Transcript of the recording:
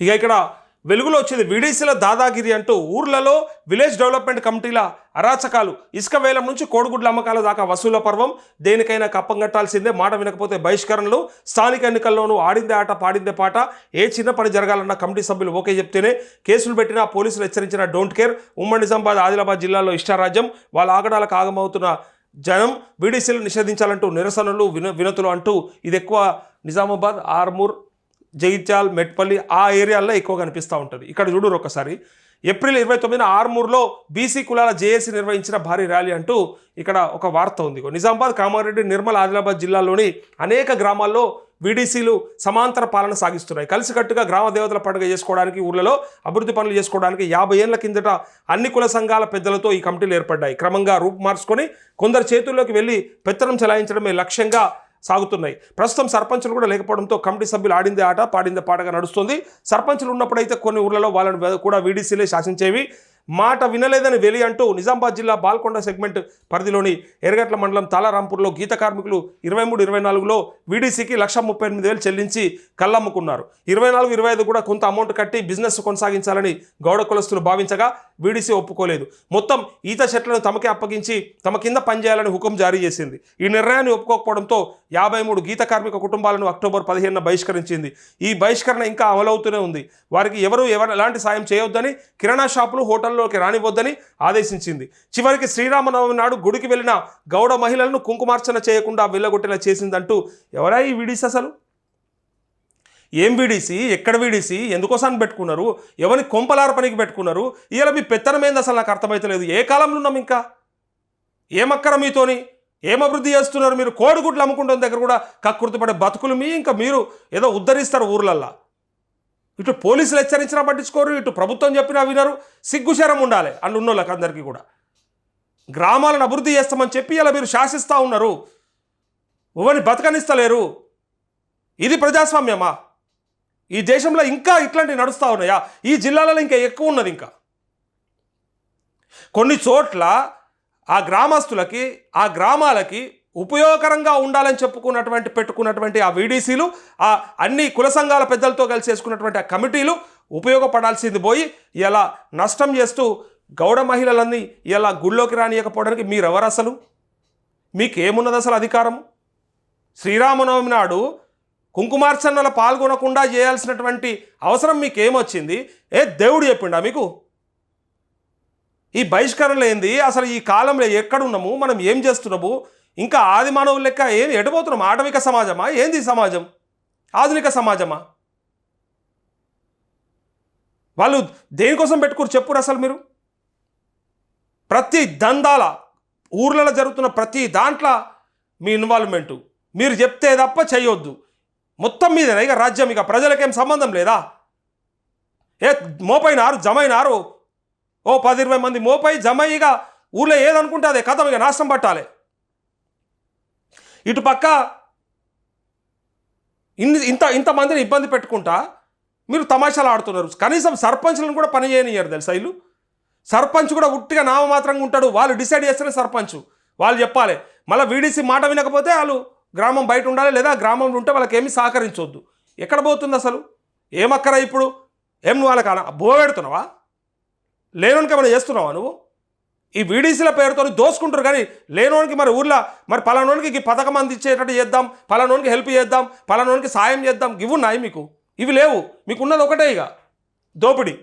ఇక ఇక్కడ వెలుగులో వచ్చేది వీడీసీల దాదాగిరి అంటూ ఊర్లలో విలేజ్ డెవలప్మెంట్ కమిటీల అరాచకాలు, ఇసుక వేలం నుంచి కోడిగుడ్ల అమ్మకాల దాకా వసూల పర్వం, దేనికైనా కప్పం కట్టాల్సిందే, మాట వినకపోతే బహిష్కరణలు, స్థానిక ఎన్నికల్లోనూ ఆడిందే ఆట పాడిందే పాట, ఏ చిన్న పని జరగాలన్న కమిటీ సభ్యులు ఓకే చెప్తేనే కేసులు పెట్టినా పోలీసులు హెచ్చరించిన డోంట్ కేర్. ఉమ్మడి నిజామాబాద్ ఆదిలాబాద్ జిల్లాలో ఇష్టారాజ్యం, వాళ్ళ ఆగడాలకు ఆగమవుతున్న జనం, వీడీసీలు నిషేధించాలంటూ నిరసనలు వినతులు అంటూ ఇది ఎక్కువ నిజామాబాద్, ఆర్మూర్, జగిత్యాల్, మెట్పల్లి ఆ ఏరియాల్లో ఎక్కువ కనిపిస్తూ ఉంటుంది. ఇక్కడ చూడరు ఒకసారి ఏప్రిల్ 29న ఆర్మూర్లో బీసీ కులాల జేఏసీ నిర్వహించిన భారీ ర్యాలీ అంటూ ఇక్కడ ఒక వార్త ఉంది. నిజామాబాద్, కామారెడ్డి, నిర్మల్, ఆదిలాబాద్ జిల్లాల్లోని అనేక గ్రామాల్లో వీడీసీలు సమాంతర పాలన సాగిస్తున్నాయి. కలిసికట్టుగా గ్రామ దేవతల పండుగ చేసుకోవడానికి, ఊర్లలో అభివృద్ధి పనులు చేసుకోవడానికి 50 ఏళ్ల కిందట అన్ని కుల సంఘాల పెద్దలతో ఈ కమిటీలు ఏర్పడ్డాయి. క్రమంగా రూపు మార్చుకొని కొందరు చేతుల్లోకి వెళ్ళి పెత్తనం చెలాయించడమే లక్ష్యంగా సాగుతున్నాయి. ప్రస్తుతం సర్పంచులు కూడా లేకపోవడంతో కమిటీ సభ్యులు ఆడిందే ఆట పాడిందే పాటగా నడుస్తుంది. సర్పంచులు ఉన్నప్పుడైతే కొన్ని ఊర్లలో వాళ్ళని కూడా వీడీసీలే శాసించేవి. మాట వినలేదని వెలి అంటూ నిజామాబాద్ జిల్లా బాల్కొండ సెగ్మెంట్ పరిధిలోని ఎర్రగట్ల మండలం తాళారాంపూర్లో గీత కార్మికులు 23-24లో వీడీసీకి 1,38,000 చెల్లించి కళ్ళమ్ముకున్నారు. 24-25 కూడా కొంత అమౌంట్ కట్టి బిజినెస్ కొనసాగించాలని గౌడ కులస్తులు భావించగా వీడీసీ ఒప్పుకోలేదు. మొత్తం ఈత చెట్లను తమకే అప్పగించి తమ కింద పనిచేయాలని హుకుం జారీ చేసింది. ఈ నిర్ణయాన్ని ఒప్పుకోకపోవడంతో 53 గీత కార్మిక కుటుంబాలను అక్టోబర్ 15న బహిష్కరించింది. ఈ బహిష్కరణ ఇంకా అమలవుతూనే ఉంది. వారికి ఎవరు ఎలాంటి సాయం చేయొద్దని, కిరాణా షాపులు, హోటల్లోకి రానివ్వద్దని ఆదేశించింది. చివరికి శ్రీరామనవమి నాడు గుడికి వెళ్ళిన గౌడ మహిళలను కుంకుమార్చన చేయకుండా వెళ్ళగొట్టేలా చేసిందంటూ ఎవరా ఈ వీడీసీ? అసలు ఏం వీడీసీ? ఎక్కడ వీడీసీ? ఎందుకోసాన్ని పెట్టుకున్నారు? ఎవరిని కొంపలార్పనికి పెట్టుకున్నారు? ఇలా మీ పెత్తనం ఏంది అసలు నాకు అర్థమైతలేదు. ఏ కాలంలో ఉన్నాం? ఇంకా ఏమక్కర మీతోని? ఏం అభివృద్ధి చేస్తున్నారు మీరు? కోడిగుడ్లు అమ్ముకుంటున్న దగ్గర కూడా కక్కుర్తిపడే బతుకులు మీ. ఇంకా మీరు ఏదో ఉద్ధరిస్తారు ఊర్లల్లా. ఇటు పోలీసులు హెచ్చరించినా పట్టించుకోరు, ఇటు ప్రభుత్వం చెప్పినా వినరు. సిగ్గుశరం ఉండాలి అల్లు ఉన్నోళ్ళకి అందరికీ కూడా. గ్రామాలను అభివృద్ధి చేస్తామని చెప్పి ఇలా మీరు శాసిస్తూ ఉన్నారు. ఎవరిని బతకనిస్తలేరు. ఇది ప్రజాస్వామ్యమా? ఈ దేశంలో ఇంకా ఇట్లాంటివి నడుస్తూ ఉన్నాయా? ఈ జిల్లాలలో ఇంకా ఎక్కువ ఉన్నది. ఇంకా కొన్ని చోట్ల ఆ గ్రామస్తులకి, ఆ గ్రామాలకి ఉపయోగకరంగా ఉండాలని పెట్టుకున్నటువంటి ఆ వీడీసీలు, ఆ అన్ని కుల సంఘాల పెద్దలతో కలిసి చేసుకున్నటువంటి ఆ కమిటీలు ఉపయోగపడాల్సింది పోయి ఇలా నష్టం చేస్తూ గౌడ మహిళలన్నీ ఇలా గుళ్ళోకి రానియకపోవడానికి మీరెవరు అసలు? మీకేమున్నది అసలు అధికారము? శ్రీరామనవమి నాడు కుంకుమార్చనలో పాల్గొనకుండా చేయాల్సినటువంటి అవసరం మీకేమొచ్చింది? దేవుడు చెప్పిండా మీకు? ఈ బహిష్కరణలు ఏంది అసలు? ఈ కాలంలో ఎక్కడున్నాము మనం? ఏం చేస్తున్నాము? ఇంకా ఆది మానవుల లెక్క ఏది ఎడబోతున్నాం? ఆటవిక సమాజమా? ఏంది సమాజం? ఆధునిక సమాజమా? వాళ్ళు దేనికోసం పెట్టుకుని చెప్పురు అసలు మీరు? ప్రతి దందాల ఊర్లలో జరుగుతున్న ప్రతి దాంట్లో మీ ఇన్వాల్వ్మెంటు. మీరు చెప్తే తప్ప చేయొద్దు. మొత్తం మీదేనా ఇక రాజ్యం? ఇక ప్రజలకేం సంబంధం లేదా? మోపైనారు, జమైనారు, 10-20 మంది మోపై జమైగా ఊళ్ళో ఏదనుకుంటే అదే కథం. ఇక నాశనం పట్టాలి. ఇటు పక్క ఇంతమందిని ఇబ్బంది పెట్టుకుంటా మీరు తమాషాలు ఆడుతున్నారు. కనీసం సర్పంచ్లను కూడా పని చేయనియ్యారు తెలుసా వీళ్ళు. సర్పంచ్ కూడా ఉట్టిగా నామమాత్రంగా ఉంటాడు. వాళ్ళు డిసైడ్ చేస్తేనే సర్పంచ్. వాళ్ళు చెప్పాలి. మళ్ళీ వీడీసీ మాట వినకపోతే వాళ్ళు గ్రామం బయట ఉండాలి, లేదా గ్రామంలో ఉంటే వాళ్ళకి ఏమీ సహకరించవద్దు. ఎక్కడ పోతుంది అసలు? ఏమక్కరా ఇప్పుడు? ఏం నువ్వు వాళ్ళకి బో పెడుతున్నావా? లేనోనికి ఏమైనా చేస్తున్నావా నువ్వు? ఈ వీడీసీల పేరుతో దోసుకుంటారు. కానీ లేనోనికి మరి ఊర్లో మరి పలానోనికి ఈ పథకం అందించేటట్టు చేద్దాం, పలానోనికి హెల్ప్ చేద్దాం, పలానోనికి సాయం చేద్దాం, ఇవి ఉన్నాయి మీకు? ఇవి లేవు. మీకు ఉన్నది ఒకటే ఇక దోపిడీ.